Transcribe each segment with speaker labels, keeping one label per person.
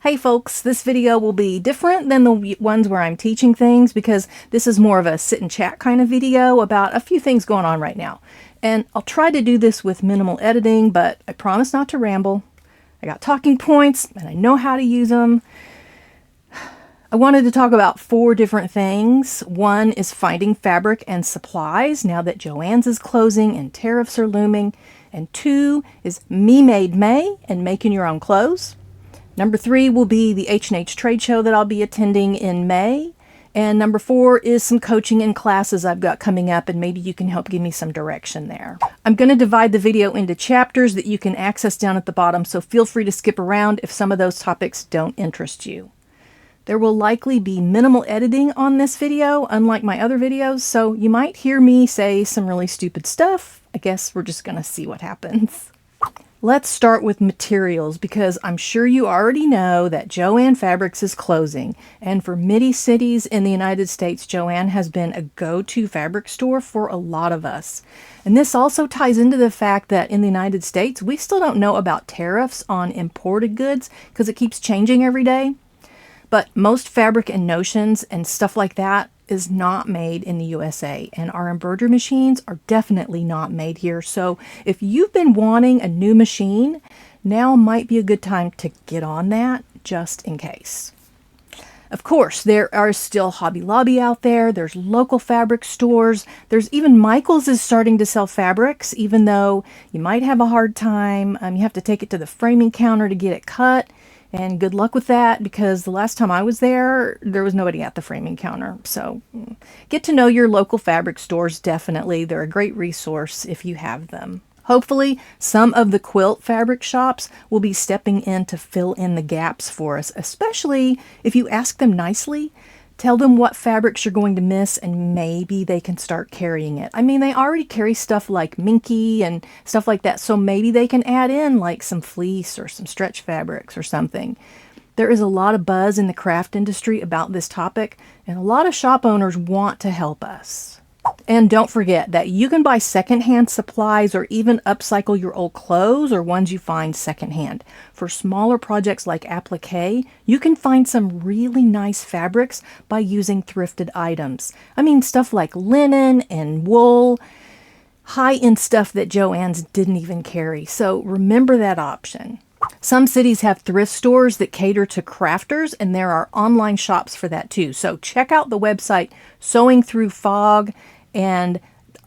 Speaker 1: Hey folks, this video will be different than the ones where I'm teaching things because this is more of a sit and chat kind of video about a few things going on right now. And I'll try to do this with minimal editing, but I promise not to ramble. I got talking points and I know how to use them. I wanted to talk about 4 different things. One is finding fabric and supplies now that JoAnn's is closing and tariffs are looming. And 2 is Me Made May and making your own clothes. Number 3 will be the H&H trade show that I'll be attending in May. And number 4 is some coaching and classes I've got coming up, and maybe you can help give me some direction there. I'm going to divide the video into chapters that you can access down at the bottom, so feel free to skip around if some of those topics don't interest you. There will likely be minimal editing on this video, unlike my other videos, so you might hear me say some really stupid stuff. I guess we're just going to see what happens. Let's start with materials, because I'm sure you already know that JoAnn Fabrics is closing, and for many cities in the United States, JoAnn has been a go-to fabric store for a lot of us. And this also ties into the fact that in the United States, we still don't know about tariffs on imported goods because it keeps changing every day. But most fabric and notions and stuff like that is not made in the USA, and our embroidery machines are definitely not made here. So if you've been wanting a new machine, now might be a good time to get on that just in case. Of course, there are still Hobby Lobby out there. There's local fabric stores. There's even Michael's is starting to sell fabrics, even though you might have a hard time. You have to take it to the framing counter to get it cut. And good luck with that, because the last time I was there, there was nobody at the framing counter. So get to know your local fabric stores, definitely. They're a great resource if you have them. Hopefully, some of the quilt fabric shops will be stepping in to fill in the gaps for us, especially if you ask them nicely. Tell them what fabrics you're going to miss, and maybe they can start carrying it. I mean, they already carry stuff like minky and stuff like that, so maybe they can add in like some fleece or some stretch fabrics or something. There is a lot of buzz in the craft industry about this topic, and a lot of shop owners want to help us. And don't forget that you can buy secondhand supplies or even upcycle your old clothes or ones you find secondhand. For smaller projects like applique, you can find some really nice fabrics by using thrifted items. I mean, stuff like linen and wool, high-end stuff that JoAnn's didn't even carry. So remember that option. Some cities have thrift stores that cater to crafters, and there are online shops for that too. So check out the website Sewing Through Fog, and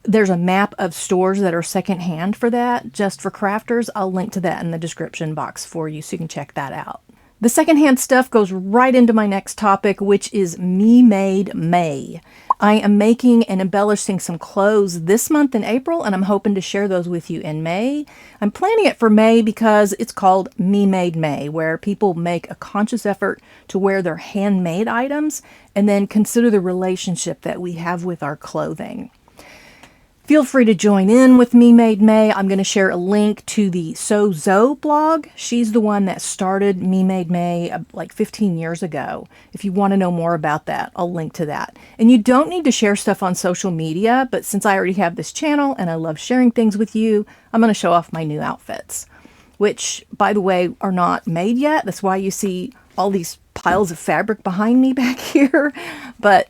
Speaker 1: there's a map of stores that are secondhand for that, just for crafters. I'll link to that in the description box for you so you can check that out. The secondhand stuff goes right into my next topic, which is Me Made May. I am making and embellishing some clothes this month in April, and I'm hoping to share those with you in May. I'm planning it for May because it's called Me Made May, where people make a conscious effort to wear their handmade items and then consider the relationship that we have with our clothing. Feel free to join in with Me Made May. I'm going to share a link to the Sew Zoe blog. She's the one that started Me Made May like 15 years ago. If you want to know more about that, I'll link to that. And you don't need to share stuff on social media, but since I already have this channel and I love sharing things with you, I'm going to show off my new outfits, which, by the way, are not made yet. That's why you see all these piles of fabric behind me back here. But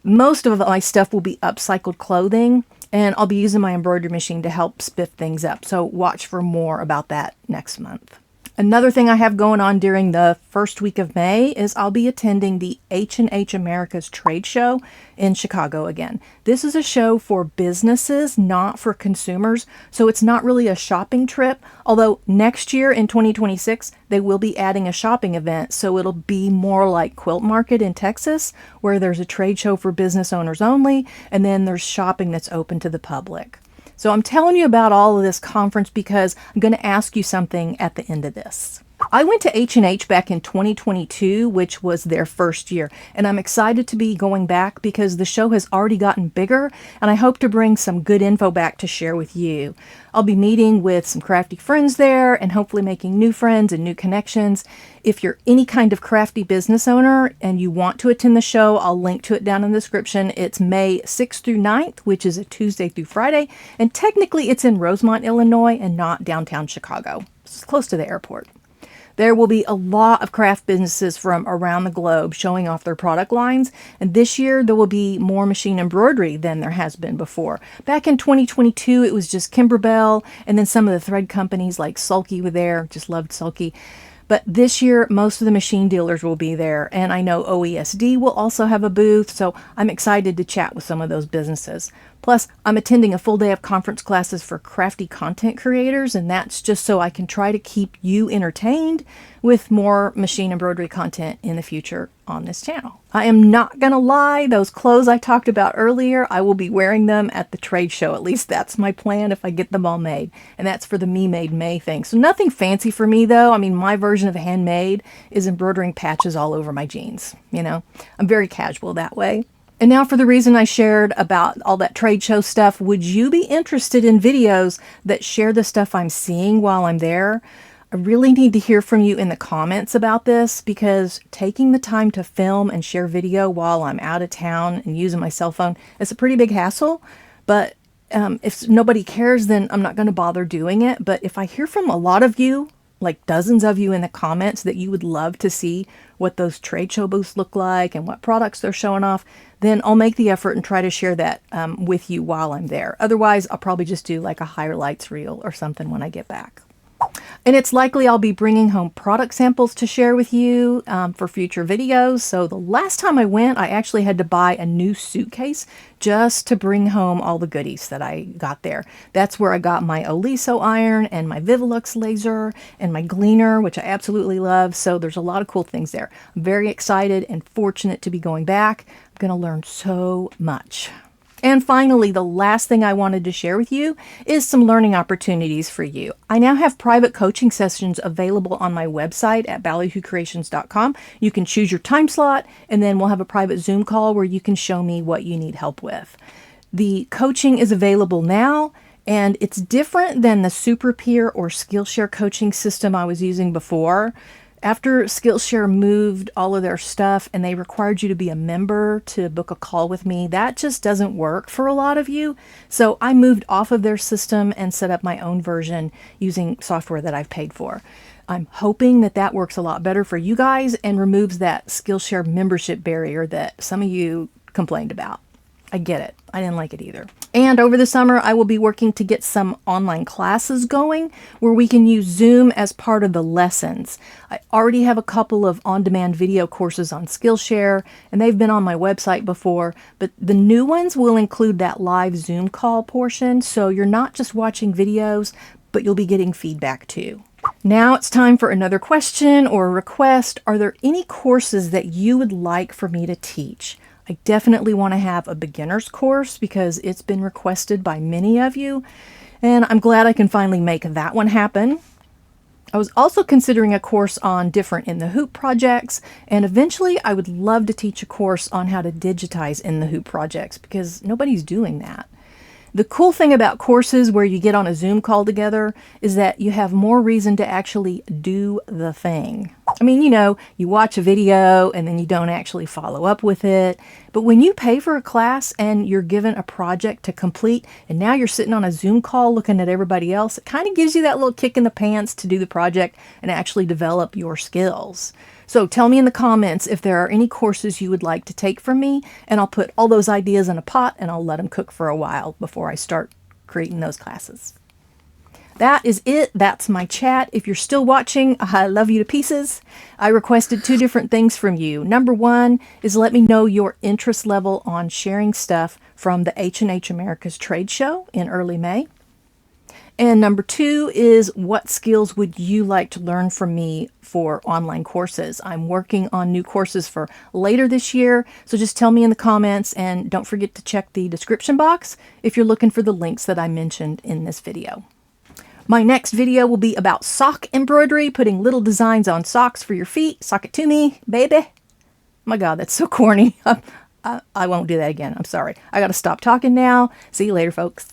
Speaker 1: most of my stuff will be upcycled clothing, and I'll be using my embroidery machine to help spiff things up. So watch for more about that next month. Another thing I have going on during the first week of May is I'll be attending the H&H America's trade show in Chicago again. This is a show for businesses, not for consumers, so it's not really a shopping trip, although next year in 2026, they will be adding a shopping event, so it'll be more like Quilt Market in Texas, where there's a trade show for business owners only, and then there's shopping that's open to the public. So I'm telling you about all of this conference because I'm going to ask you something at the end of this. I went to H&H back in 2022, which was their first year, and I'm excited to be going back because the show has already gotten bigger, and I hope to bring some good info back to share with you. I'll be meeting with some crafty friends there and hopefully making new friends and new connections. If you're any kind of crafty business owner and you want to attend the show, I'll link to it down in the description. It's May 6th through 9th, which is a Tuesday through Friday, and technically it's in Rosemont, Illinois, and not downtown Chicago. It's close to the airport. There will be a lot of craft businesses from around the globe showing off their product lines, and this year there will be more machine embroidery than there has been before. Back in 2022, it was just Kimberbell, and then some of the thread companies like Sulky were there. Just loved Sulky. But this year, most of the machine dealers will be there, and I know OESD will also have a booth, so I'm excited to chat with some of those businesses. Plus, I'm attending a full day of conference classes for crafty content creators, and that's just so I can try to keep you entertained with more machine embroidery content in the future on this channel. I am not gonna lie, those clothes I talked about earlier, I will be wearing them at the trade show. At least that's my plan if I get them all made. And that's for the Me Made May thing. So nothing fancy for me though. I mean, my version of handmade is embroidering patches all over my jeans. You know, I'm very casual that way. And now for the reason I shared about all that trade show stuff, would you be interested in videos that share the stuff I'm seeing while I'm there? I really need to hear from you in the comments about this, because taking the time to film and share video while I'm out of town and using my cell phone is a pretty big hassle. But if nobody cares, then I'm not going to bother doing it. But if I hear from a lot of you, like dozens of you in the comments, that you would love to see what those trade show booths look like and what products they're showing off, then I'll make the effort and try to share that with you while I'm there. Otherwise, I'll probably just do like a highlights reel or something when I get back. And it's likely I'll be bringing home product samples to share with you for future videos. So the last time I went, I actually had to buy a new suitcase just to bring home all the goodies that I got there. That's where I got my Oliso iron and my Vivilux laser and my gleaner, which I absolutely love. So there's a lot of cool things there. I'm very excited and fortunate to be going back. I'm going to learn so much. And finally, the last thing I wanted to share with you is some learning opportunities for you. I now have private coaching sessions available on my website at ballyhoocreations.com. You can choose your time slot, and then we'll have a private Zoom call where you can show me what you need help with. The coaching is available now, and it's different than the SuperPeer or Skillshare coaching system I was using before. After Skillshare moved all of their stuff and they required you to be a member to book a call with me, that just doesn't work for a lot of you. So I moved off of their system and set up my own version using software that I've paid for. I'm hoping that that works a lot better for you guys and removes that Skillshare membership barrier that some of you complained about. I get it. I didn't like it either. And over the summer, I will be working to get some online classes going where we can use Zoom as part of the lessons. I already have a couple of on-demand video courses on Skillshare, and they've been on my website before, but the new ones will include that live Zoom call portion, so you're not just watching videos, but you'll be getting feedback too. Now it's time for another question or request. Are there any courses that you would like for me to teach? I definitely want to have a beginner's course because it's been requested by many of you, and I'm glad I can finally make that one happen. I was also considering a course on different in the hoop projects, and eventually I would love to teach a course on how to digitize in the hoop projects because nobody's doing that. The cool thing about courses where you get on a Zoom call together is that you have more reason to actually do the thing. I mean, you know, you watch a video and then you don't actually follow up with it. But when you pay for a class and you're given a project to complete and now you're sitting on a Zoom call looking at everybody else, it kind of gives you that little kick in the pants to do the project and actually develop your skills. So tell me in the comments if there are any courses you would like to take from me, and I'll put all those ideas in a pot and I'll let them cook for a while before I start creating those classes. That is it. That's my chat. If you're still watching, I love you to pieces. I requested 2 different things from you. Number 1 is let me know your interest level on sharing stuff from the H&H America's trade show in early May. And number 2 is what skills would you like to learn from me for online courses? I'm working on new courses for later this year, so just tell me in the comments, and don't forget to check the description box if you're looking for the links that I mentioned in this video. My next video will be about sock embroidery, putting little designs on socks for your feet. Sock it to me, baby. My God, that's so corny. I won't do that again. I'm sorry. I got to stop talking now. See you later, folks.